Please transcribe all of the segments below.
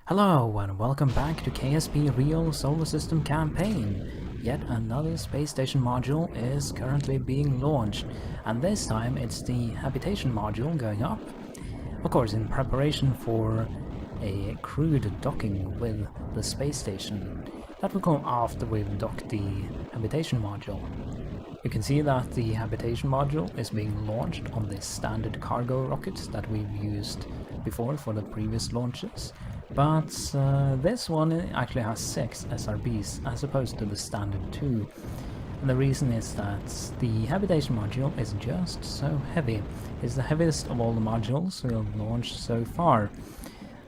Hello and welcome back to KSP Real Solar System Campaign. Yet another space station module is currently being launched, and this time it's the habitation module going up. Of course, in preparation for a crewed docking with the space station. That will come after we've docked the habitation module. You can see that the habitation module is being launched on the standard cargo rockets that we've used before for the previous launches. But this one actually has 6 SRBs as opposed to the standard 2. And the reason is that the habitation module is just so heavy. It's the heaviest of all the modules we've launched so far.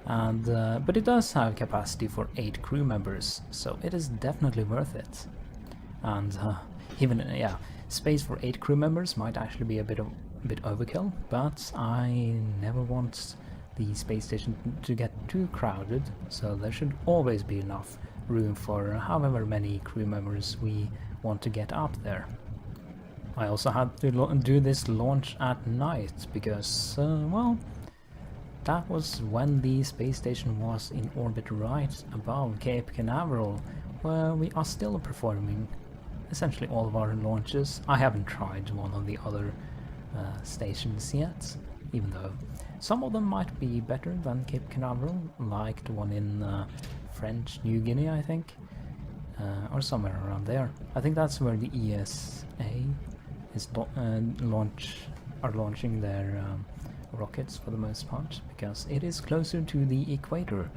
And but it does have capacity for 8 crew members, so it is definitely worth it. And space for 8 crew members might actually be a bit overkill, but I never want the space station to get too crowded, so there should always be enough room for however many crew members we want to get up there. I also had to do this launch at night because, well, that was when the space station was in orbit right above Cape Canaveral, where we are still performing essentially all of our launches. I haven't tried one of the other stations yet, even though some of them might be better than Cape Canaveral, like the one in French New Guinea, I think, or somewhere around there. I think that's where the ESA is launching their rockets for the most part, because it is closer to the equator,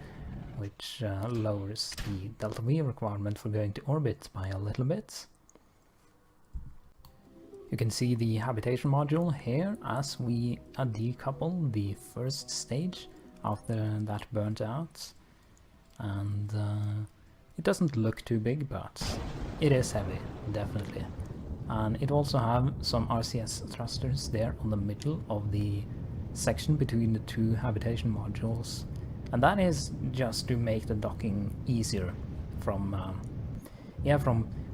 which lowers the delta V requirement for going to orbit by a little bit. You can see the habitation module here as we decouple the first stage after that burnt out, and it doesn't look too big, but it is heavy, definitely. And it also have some RCS thrusters there on the middle of the section between the 2 habitation modules, and that is just to make the docking easier. From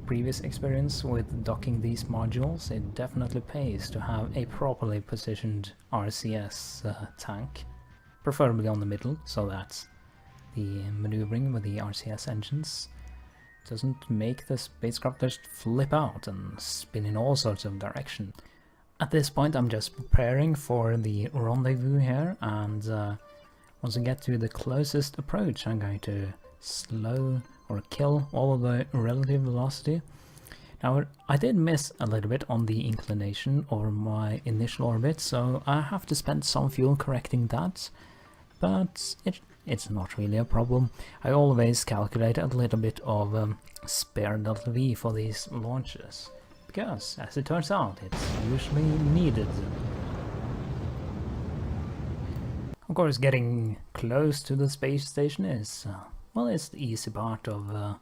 previous experience with docking these modules, it definitely pays to have a properly positioned RCS tank, preferably on the middle, so that the maneuvering with the RCS engines doesn't make the spacecraft just flip out and spin in all sorts of directions. At this point I'm just preparing for the rendezvous here, and once I get to the closest approach I'm going to slow or kill all of the relative velocity. Now, I did miss a little bit on the inclination over my initial orbit, so I have to spend some fuel correcting that, but it's not really a problem. I always calculate a little bit of spare delta V for these launches, because as it turns out it's usually needed. Of course, getting close to the space station is well, it's the easy part of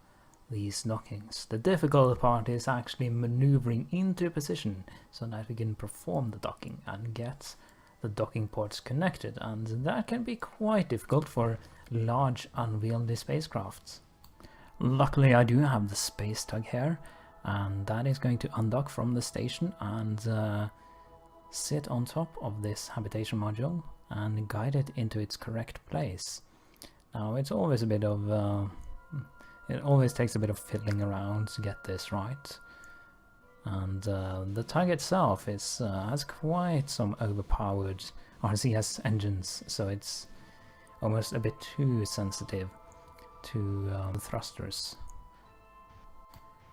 these dockings. The difficult part is actually maneuvering into position so that we can perform the docking and get the docking ports connected, and that can be quite difficult for large unwieldy spacecrafts. Luckily I do have the space tug here, and that is going to undock from the station and sit on top of this habitation module and guide it into its correct place. Now, it's always a bit of it always takes a bit of fiddling around to get this right, and the tug itself has quite some overpowered RCS engines, so it's almost a bit too sensitive to the thrusters.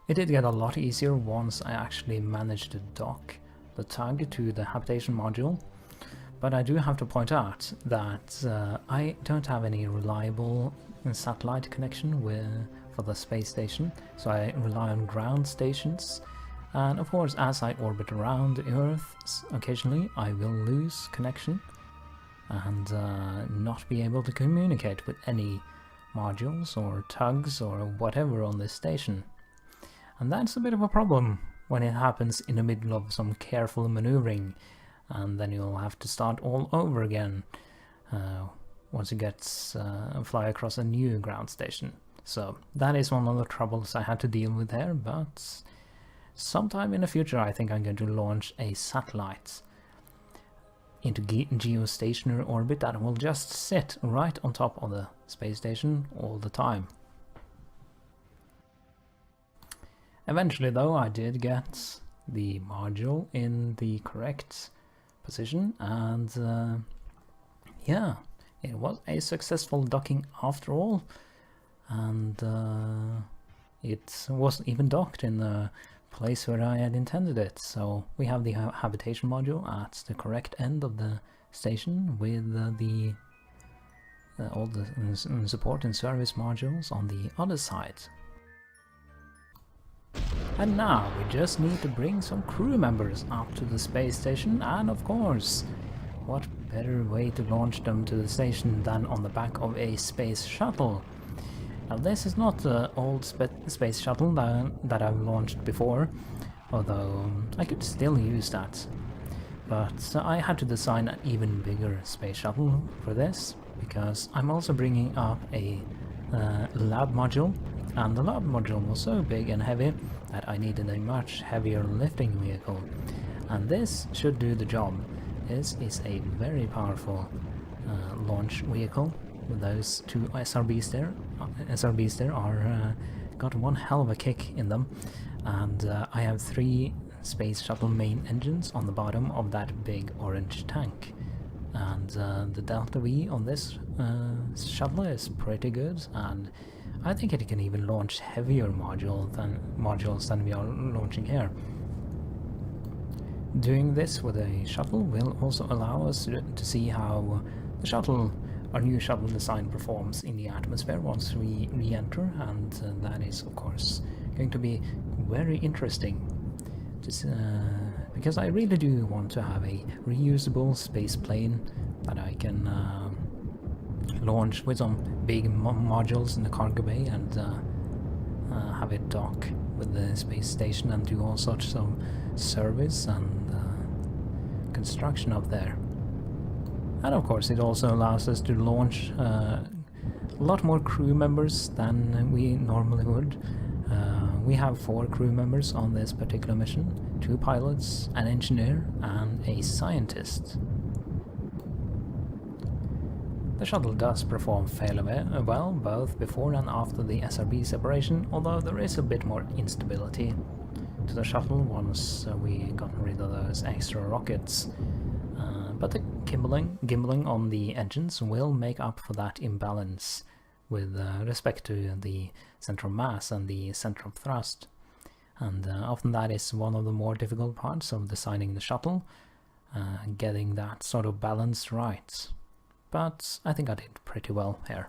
It did get a lot easier once I actually managed to dock the tug to the habitation module. But I do have to point out that I don't have any reliable satellite connection for the space station, so I rely on ground stations. And of course, as I orbit around the Earth, occasionally I will lose connection and not be able to communicate with any modules or tugs or whatever on this station. And that's a bit of a problem when it happens in the middle of some careful maneuvering, and then you'll have to start all over again once you fly across a new ground station. So that is one of the troubles I had to deal with there, but sometime in the future I think I'm going to launch a satellite into geostationary orbit that will just sit right on top of the space station all the time. Eventually though, I did get the module in the correct position, and yeah, it was a successful docking after all, and it wasn't even docked in the place where I had intended it. So we have the habitation module at the correct end of the station, with all the support and service modules on the other side. And now we just need to bring some crew members up to the space station, and of course, what better way to launch them to the station than on the back of a space shuttle. Now this is not the old space shuttle that I've launched before, although I could still use that. But I had to design an even bigger space shuttle for this, because I'm also bringing up a lab module, and the lab module was so big and heavy that I needed a much heavier lifting vehicle, and this should do the job. This is a very powerful launch vehicle with those two SRBs there. SRBs there are got one hell of a kick in them, and I have 3 space shuttle main engines on the bottom of that big orange tank, and the Delta V on this shuttle is pretty good, and I think it can even launch heavier modules than we are launching here. Doing this with a shuttle will also allow us to see how the shuttle, our new shuttle design, performs in the atmosphere once we re-enter, and that is of course going to be very interesting, because I really do want to have a reusable space plane that I can launch with some big modules in the cargo bay, and have it dock with the space station and do all sorts of service and construction up there. And of course it also allows us to launch a lot more crew members than we normally would. We have 4 crew members on this particular mission, 2 pilots, an engineer and a scientist. The shuttle does perform fairly well, both before and after the SRB separation, although there is a bit more instability to the shuttle once we got rid of those extra rockets. But the gimbaling on the engines will make up for that imbalance with respect to the center of mass and the center of thrust. And often that is one of the more difficult parts of designing the shuttle, getting that sort of balance right. But I think I did pretty well here.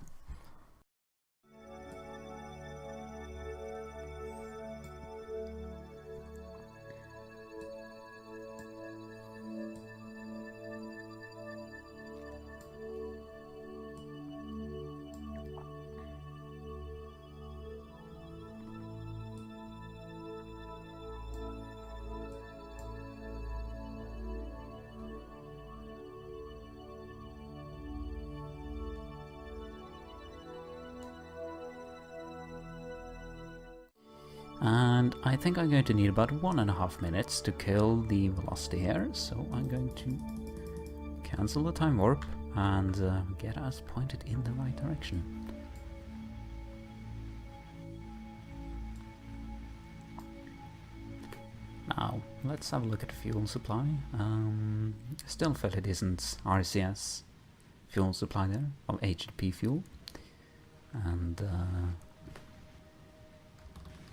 And I think I'm going to need about 1.5 minutes to kill the velocity here, so I'm going to cancel the time warp and get us pointed in the right direction. Now, let's have a look at fuel supply. Still fairly decent RCS fuel supply there, of HDP fuel. And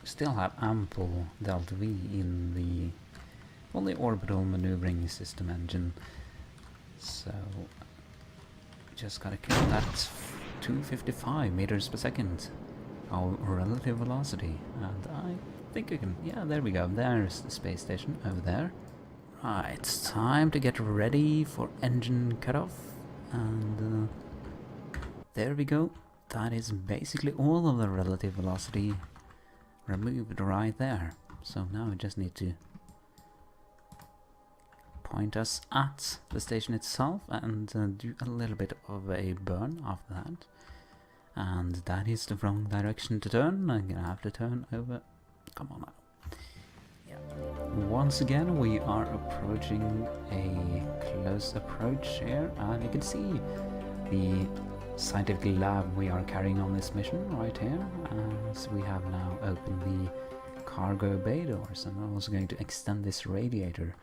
still have ample Delta V in the orbital maneuvering system engine, so just gotta kill that 255 meters per second, our relative velocity, and I think I can, yeah, there we go, there's the space station over there. Right, it's time to get ready for engine cutoff, and there we go. That is basically all of the relative velocity removed right there. So now we just need to point us at the station itself and do a little bit of a burn after that. And that is the wrong direction to turn. I'm gonna have to turn over. Come on now. Yeah. Once again we are approaching a close approach here, and you can see the scientific lab we are carrying on this mission right here, and we have now opened the cargo bay doors, and I'm also going to extend this radiator.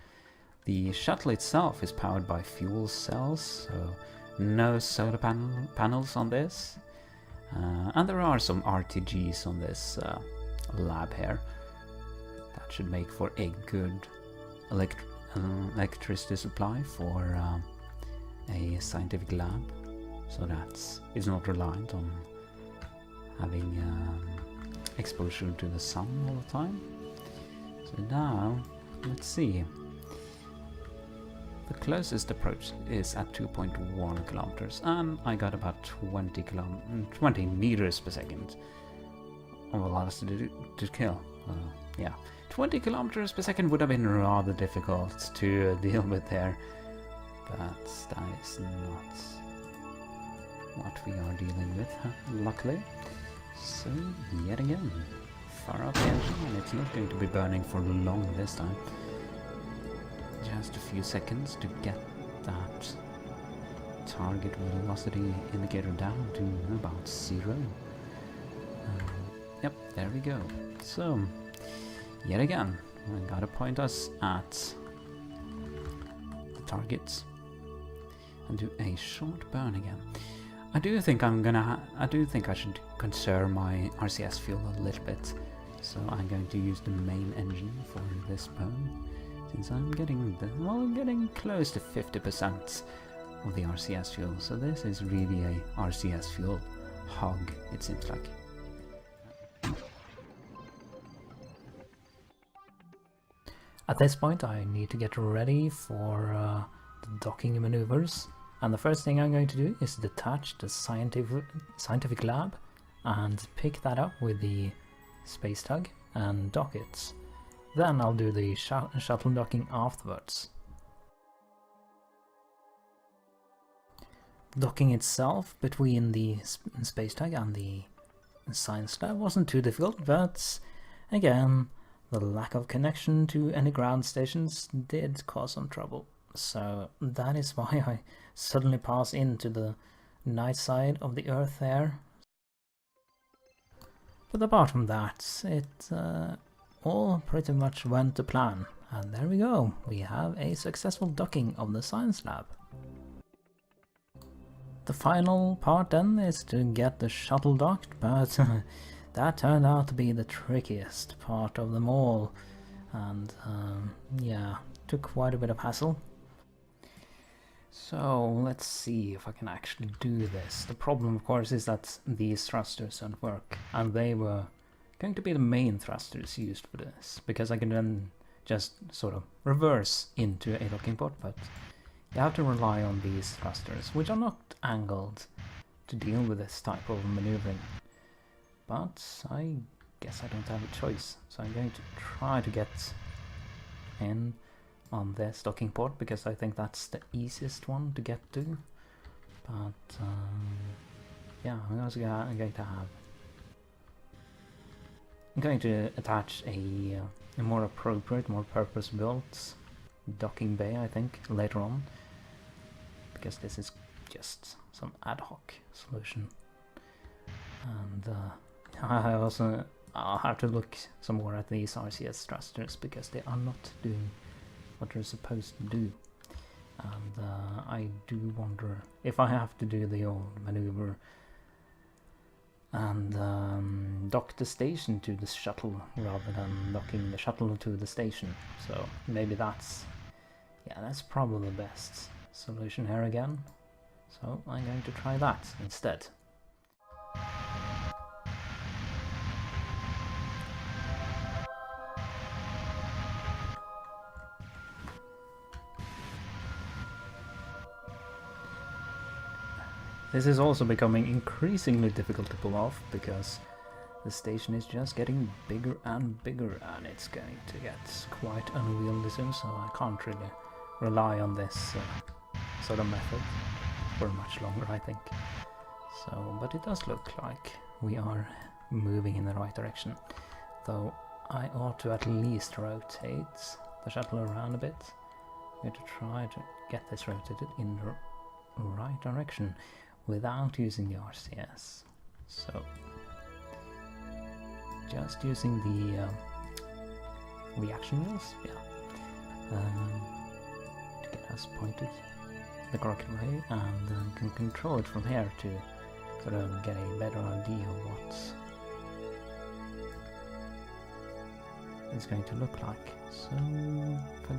The shuttle itself is powered by fuel cells, so no solar panels on this, and there are some RTGs on this lab here. That should make for a good electricity supply for a scientific lab, so that it's not reliant on having exposure to the sun all the time. So now, let's see. The closest approach is at 2.1 kilometers, and I got about 20 meters per second of velocity to kill. Yeah, 20 kilometers per second would have been rather difficult to deal with there, but that is not what we are dealing with, luckily. So, yet again, fire up the engine, and it's not going to be burning for long this time. Just a few seconds to get that target velocity indicator down to about 0. Yep, there we go. So, yet again, I gotta point us at the targets and do a short burn again. I do think I should conserve my RCS fuel a little bit, so I'm going to use the main engine for this burn, since I'm getting close to 50% of the RCS fuel. So this is really a RCS fuel hog, it seems like. At this point I need to get ready for the docking maneuvers, and the first thing I'm going to do is detach the scientific lab and pick that up with the space tug and dock it. Then I'll do the shuttle docking afterwards. Docking itself between the space tug and the science lab wasn't too difficult, but again, the lack of connection to any ground stations did cause some trouble. So that is why I suddenly pass into the night side of the Earth there. But apart from that, it all pretty much went to plan. And there we go, we have a successful docking of the science lab. The final part then is to get the shuttle docked, but that turned out to be the trickiest part of them all, and yeah, took quite a bit of hassle. So let's see if I can actually do this. The problem, of course, is that these thrusters don't work, and they were going to be the main thrusters used for this, because I can then just sort of reverse into a docking port, but you have to rely on these thrusters, which are not angled to deal with this type of maneuvering. But I guess I don't have a choice, so I'm going to try to get in on this docking port, because I think that's the easiest one to get to. But yeah, I'm going to attach a more appropriate, more purpose-built docking bay, I think, later on, because this is just some ad hoc solution. And I'll have to look some more at these RCS thrusters, because they are not doing what they're supposed to do. And I do wonder if I have to do the old maneuver and dock the station to the shuttle rather than docking the shuttle to the station. So maybe that's probably the best solution here again. So I'm going to try that instead. This is also becoming increasingly difficult to pull off, because the station is just getting bigger and bigger, and it's going to get quite unwieldy soon, so I can't really rely on this sort of method for much longer, I think. So, but it does look like we are moving in the right direction, though I ought to at least rotate the shuttle around a bit. I'm going to try to get this rotated in the right direction, without using the RCS. So just using the reaction wheels, to get us pointed the correct way, and can control it from here to sort of get a better idea of what it's going to look like. So if I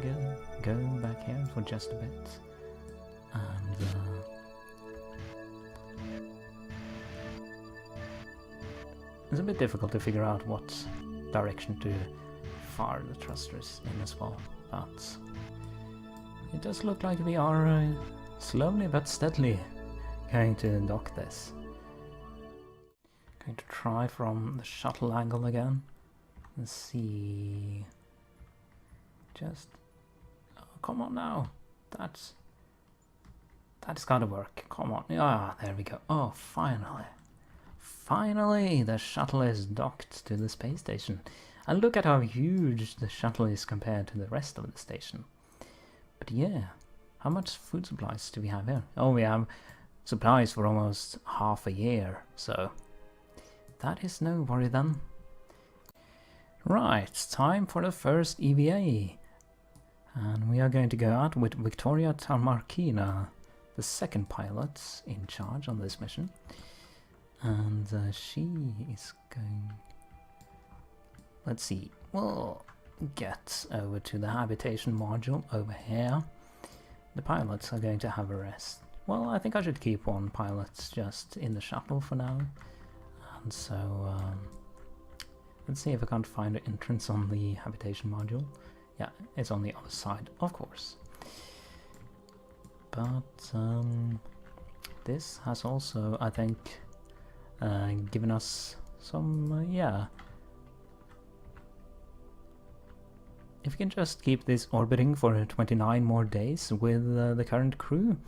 go back here for just a bit, and it's a bit difficult to figure out what direction to fire the thrusters in as well, but it does look like we are slowly but steadily going to dock this. Going to try from the shuttle angle again and see. Just come on now, that's gotta work. Come on, there we go. Oh, finally the shuttle is docked to the space station, and look at how huge the shuttle is compared to the rest of the station. But yeah, how much food supplies do we have here? Oh, we have supplies for almost half a year, so that is no worry then. Right, time for the first EVA. And we are going to go out with Victoria Tamarkina, the second pilot in charge on this mission. And she is going... Let's see, we'll get over to the habitation module over here. The pilots are going to have a rest. Well, I think I should keep one pilot just in the shuttle for now. And so, let's see if I can't find an entrance on the habitation module. Yeah, it's on the other side, of course. But this has also, I think, given us some, yeah. If we can just keep this orbiting for 29 more days with the current crew,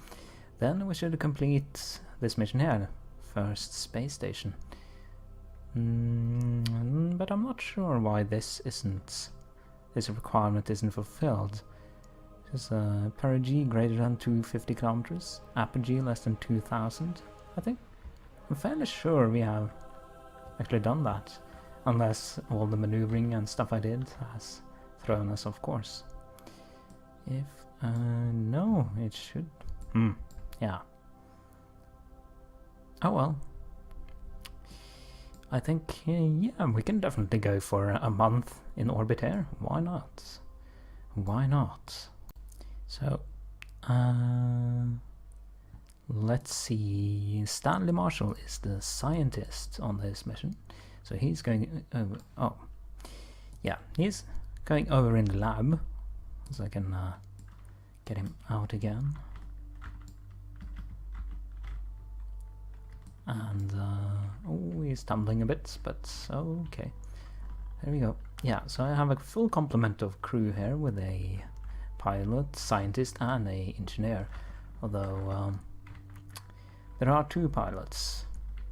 then we should complete this mission here, first space station. But I'm not sure why this requirement isn't fulfilled. Just perigee greater than 250 kilometers, apogee less than 2000, I think. I'm fairly sure we have actually done that, unless all the maneuvering and stuff I did has thrown us off course. If no, it should. Yeah. Oh well. I think yeah, we can definitely go for a month in orbit here. Why not? Why not? So, let's see. Stanley Marshall is the scientist on this mission, so he's going over. Oh, yeah, he's going over in the lab, so I can get him out again. And oh, he's tumbling a bit, but okay. There we go. Yeah, so I have a full complement of crew here with a pilot, scientist, and a engineer. Although there are two pilots,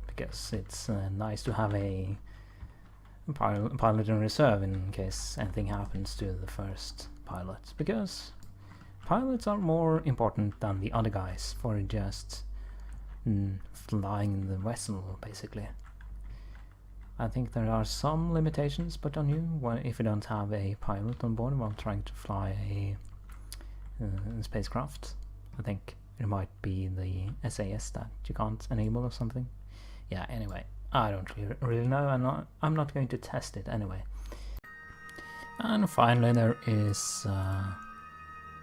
because it's nice to have a pilot in reserve in case anything happens to the first pilot, because pilots are more important than the other guys for just flying the vessel, basically. I think there are some limitations put on you if you don't have a pilot on board while trying to fly a spacecraft. I think it might be the SAS that you can't enable or something. Yeah, anyway, I don't really know, I'm not going to test it anyway. And finally there is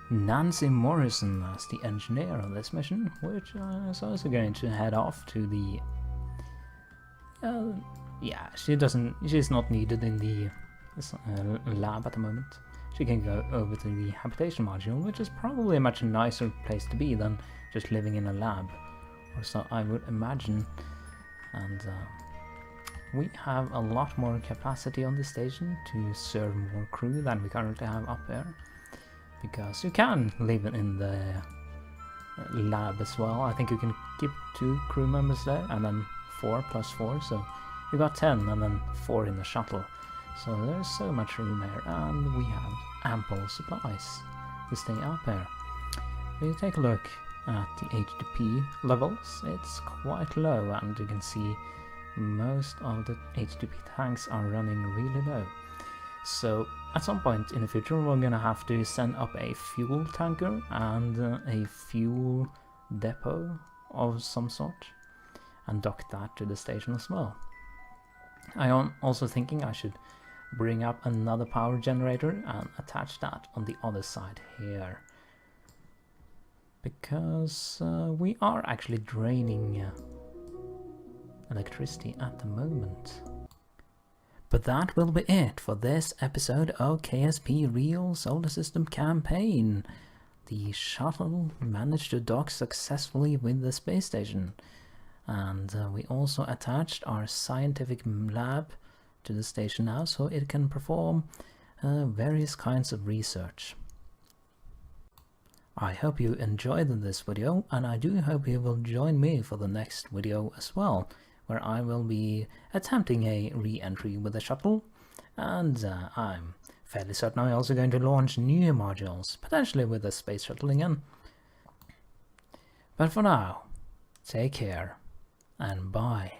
Nancy Morrison as the engineer on this mission, which is also going to head off to the... yeah, she's not needed in the lab at the moment. She can go over to the habitation module, which is probably a much nicer place to be than just living in a lab, or so I would imagine. And we have a lot more capacity on this station to serve more crew than we currently have up there, because you can live in the lab as well. I think you can keep 2 crew members there, and then 4 plus 4, so you got 10, and then 4 in the shuttle. So there's so much room there, and we have ample supplies to stay up here. If you take a look, at the HTTP levels, it's quite low, and you can see most of the HTTP tanks are running really low. So at some point in the future we're gonna have to send up a fuel tanker and a fuel depot of some sort and dock that to the station as well. I am also thinking I should bring up another power generator and attach that on the other side here, because we are actually draining electricity at the moment. But that will be it for this episode of KSP Real Solar System Campaign. The shuttle managed to dock successfully with the space station, and we also attached our scientific lab to the station now, so it can perform various kinds of research. I hope you enjoyed this video, and I do hope you will join me for the next video as well, where I will be attempting a re-entry with the shuttle, and I'm fairly certain I'm also going to launch new modules, potentially with the space shuttle again. But for now, take care, and bye.